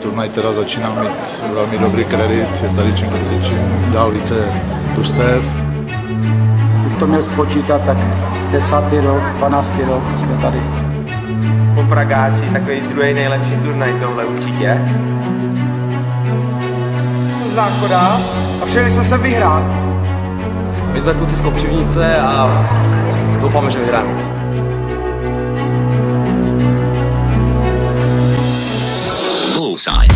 Turnaj teda začíná mít velmi dobrý kredit, je tady čím dál více družstev. Když to měl spočítat, tak 10. rok, 12. rok, co jsme tady. Po Pragáči takový druhý nejlepší turnaj tohle určitě. Co známko dá a přijeli jsme sem vyhrát. My jsme kluci z Kopřivnice a doufáme, že vyhráme. Bullseye.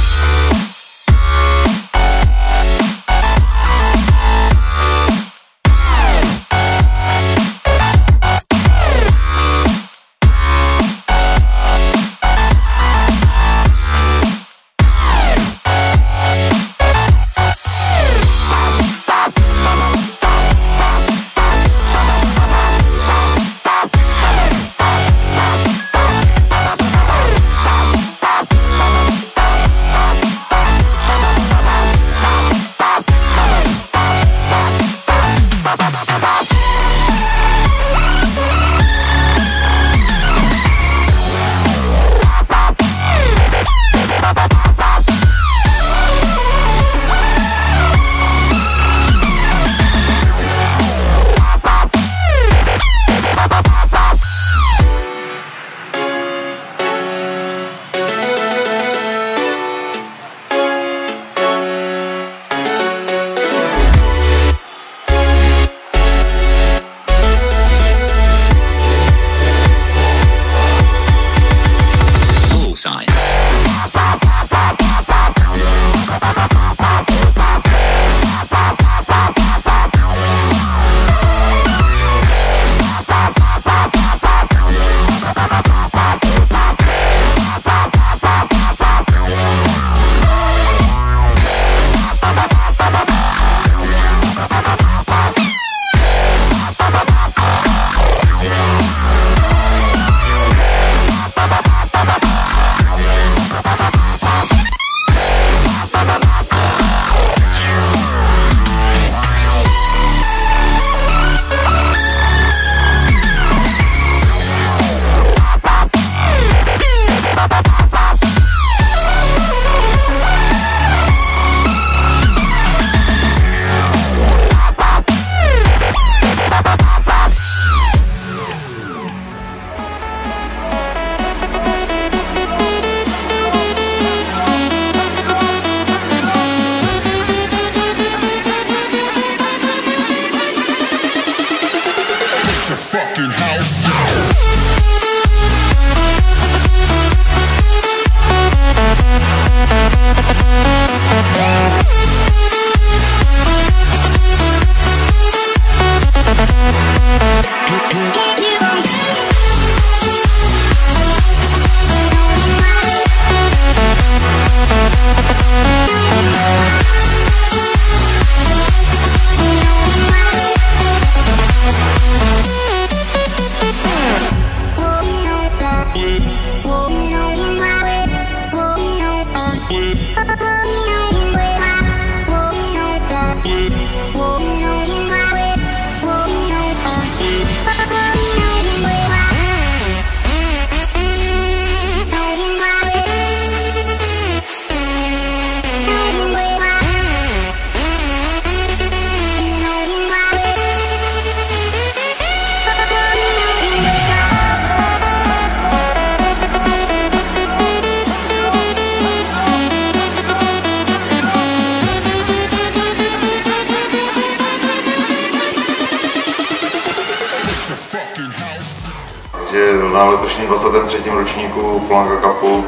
Na letošním 23. ročníku Polanka Cupu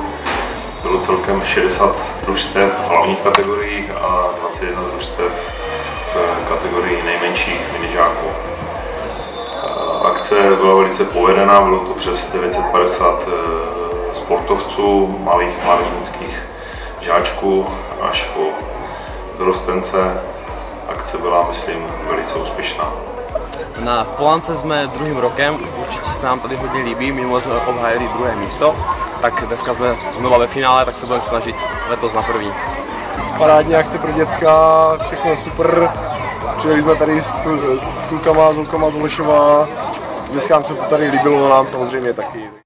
bylo celkem 60 družstev v hlavních kategoriích a 21 družstev v kategorii nejmenších minižáků. Akce byla velice povedená, bylo to přes 950 sportovců, malých mládežnických žáčků až po dorostence. Akce byla, myslím, velice úspěšná. Na Polance jsme druhým rokem, určitě se nám tady hodně líbí, minule jsme obhájili druhé místo, tak dneska jsme znova ve finále, tak se budeme snažit letos na první. Parádní akce pro děcka, všechno super. Přijeli jsme tady s klukama, s holkama z Holešova. Dneska se to tady líbilo, nám samozřejmě taky.